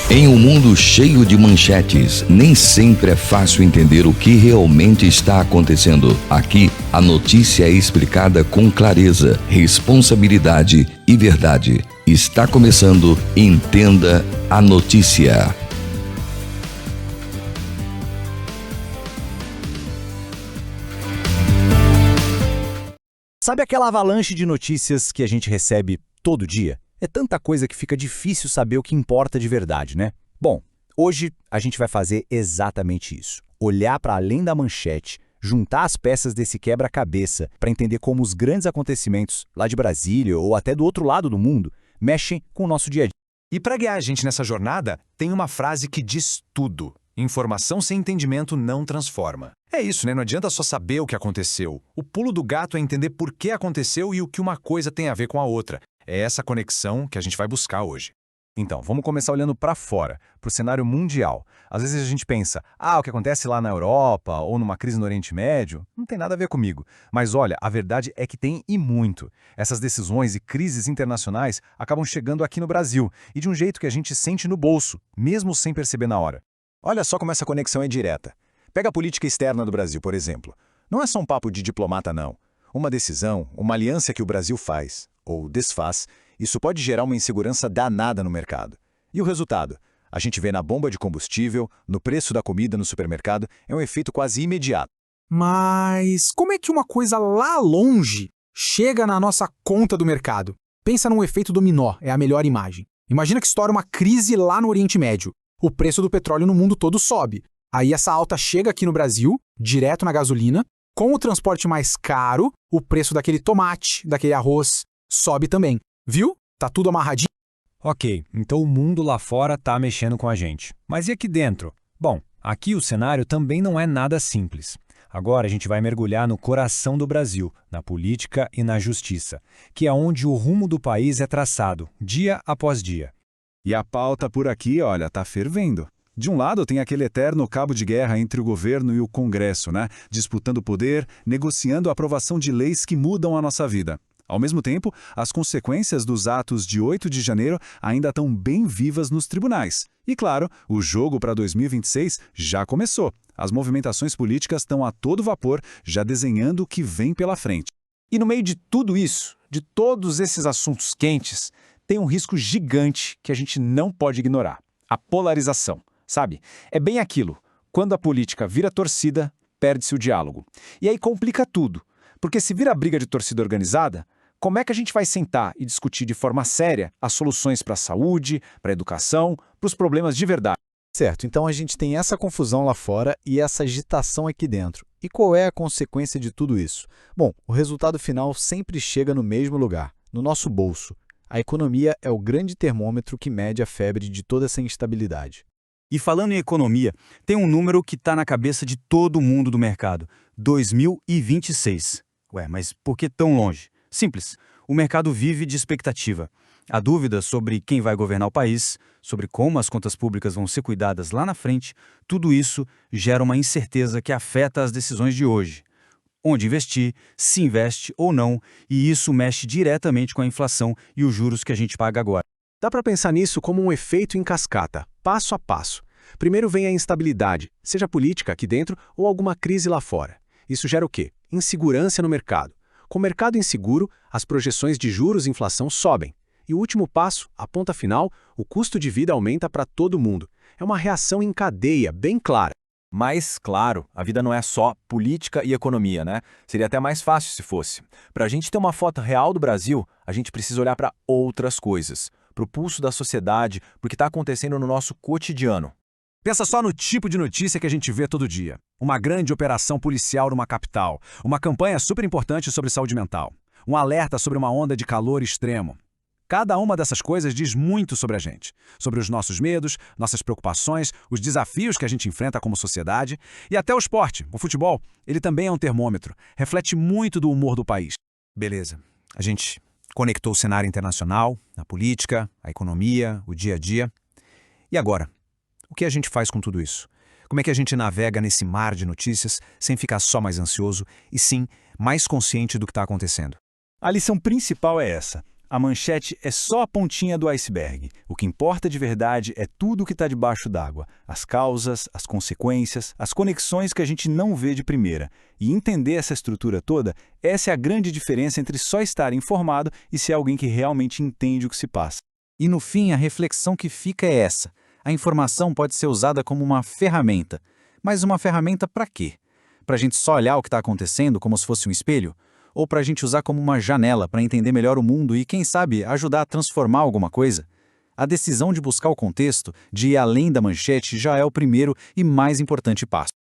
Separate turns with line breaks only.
Em um mundo cheio de manchetes, nem sempre é fácil entender o que realmente está acontecendo. Aqui, a notícia é explicada com clareza, responsabilidade e verdade. Está começando Entenda a Notícia.
Sabe aquela avalanche de notícias que a gente recebe todo dia? É tanta coisa que fica difícil saber o que importa de verdade, né? Bom, hoje a gente vai fazer exatamente isso. Olhar para além da manchete, juntar as peças desse quebra-cabeça para entender como os grandes acontecimentos lá de Brasília ou até do outro lado do mundo mexem com o nosso dia a dia.
E para guiar a gente nessa jornada, tem uma frase que diz tudo. Informação sem entendimento não transforma. É isso, né? Não adianta só saber o que aconteceu. O pulo do gato é entender por que aconteceu e o que uma coisa tem a ver com a outra. É essa conexão que a gente vai buscar hoje.
Então, vamos começar olhando para fora, para o cenário mundial. Às vezes a gente pensa, o que acontece lá na Europa ou numa crise no Oriente Médio, não tem nada a ver comigo. Mas olha, a verdade é que tem e muito. Essas decisões e crises internacionais acabam chegando aqui no Brasil e de um jeito que a gente sente no bolso, mesmo sem perceber na hora. Olha só como essa conexão é direta. Pega a política externa do Brasil, por exemplo. Não é só um papo de diplomata, não. Uma decisão, uma aliança que o Brasil faz, ou desfaz, isso pode gerar uma insegurança danada no mercado. E o resultado? A gente vê na bomba de combustível, no preço da comida no supermercado, é um efeito quase imediato.
Mas como é que uma coisa lá longe chega na nossa conta do mercado? Pensa num efeito dominó, é a melhor imagem. Imagina que estoura uma crise lá no Oriente Médio. O preço do petróleo no mundo todo sobe. Aí essa alta chega aqui no Brasil, direto na gasolina. Com o transporte mais caro, o preço daquele tomate, daquele arroz, sobe também. Viu? Tá tudo amarradinho.
Ok, então o mundo lá fora tá mexendo com a gente. Mas e aqui dentro? Bom, aqui o cenário também não é nada simples. Agora a gente vai mergulhar no coração do Brasil, na política e na justiça, que é onde o rumo do país é traçado, dia após dia.
E a pauta por aqui, olha, tá fervendo. De um lado tem aquele eterno cabo de guerra entre o governo e o Congresso, né? Disputando poder, negociando a aprovação de leis que mudam a nossa vida. Ao mesmo tempo, as consequências dos atos de 8 de janeiro ainda estão bem vivas nos tribunais. E claro, o jogo para 2026 já começou. As movimentações políticas estão a todo vapor, já desenhando o que vem pela frente.
E no meio de tudo isso, de todos esses assuntos quentes, tem um risco gigante que a gente não pode ignorar: a polarização. Sabe? É bem aquilo. Quando a política vira torcida, perde-se o diálogo. E aí complica tudo. Porque se vira briga de torcida organizada, como é que a gente vai sentar e discutir de forma séria as soluções para a saúde, para a educação, para os problemas de verdade? Certo, então a gente tem essa confusão lá fora e essa agitação aqui dentro. E qual é a consequência de tudo isso? Bom, o resultado final sempre chega no mesmo lugar, no nosso bolso. A economia é o grande termômetro que mede a febre de toda essa instabilidade.
E falando em economia, tem um número que está na cabeça de todo mundo do mercado: 2026. Ué, mas por que tão longe? Simples, o mercado vive de expectativa. Há dúvidas sobre quem vai governar o país, sobre como as contas públicas vão ser cuidadas lá na frente. Tudo isso gera uma incerteza que afeta as decisões de hoje. Onde investir, se investe ou não, e isso mexe diretamente com a inflação e os juros que a gente paga agora.
Dá para pensar nisso como um efeito em cascata, passo a passo. Primeiro vem a instabilidade, seja política aqui dentro ou alguma crise lá fora. Isso gera o quê? Insegurança no mercado. Com o mercado inseguro, as projeções de juros e inflação sobem. E o último passo, a ponta final, o custo de vida aumenta para todo mundo. É uma reação em cadeia, bem clara.
Mas, claro, a vida não é só política e economia, né? Seria até mais fácil se fosse. Para a gente ter uma foto real do Brasil, a gente precisa olhar para outras coisas. Para o pulso da sociedade, para o que está acontecendo no nosso cotidiano.
Pensa só no tipo de notícia que a gente vê todo dia. Uma grande operação policial numa capital. Uma campanha super importante sobre saúde mental. Um alerta sobre uma onda de calor extremo. Cada uma dessas coisas diz muito sobre a gente. Sobre os nossos medos, nossas preocupações, os desafios que a gente enfrenta como sociedade. E até o esporte, o futebol, ele também é um termômetro. Reflete muito do humor do país. Beleza, a gente conectou o cenário internacional, a política, a economia, o dia a dia. E agora? O que a gente faz com tudo isso? Como é que a gente navega nesse mar de notícias sem ficar só mais ansioso e sim mais consciente do que está acontecendo?
A lição principal é essa. A manchete é só a pontinha do iceberg. O
O que importa de verdade é tudo o que está debaixo d'água, as causas, as consequências, as conexões que a gente não vê de primeira. E entender essa estrutura toda, essa é a grande diferença entre só estar informado e ser alguém que realmente entende o que se passa.
E no fim, a reflexão que fica é essa. A informação pode ser usada como uma ferramenta. Mas uma ferramenta para quê? Para a gente só olhar o que está acontecendo como se fosse um espelho? Ou para a gente usar como uma janela para entender melhor o mundo e, quem sabe, ajudar a transformar alguma coisa? A decisão de buscar o contexto, de ir além da manchete, já é o primeiro e mais importante passo.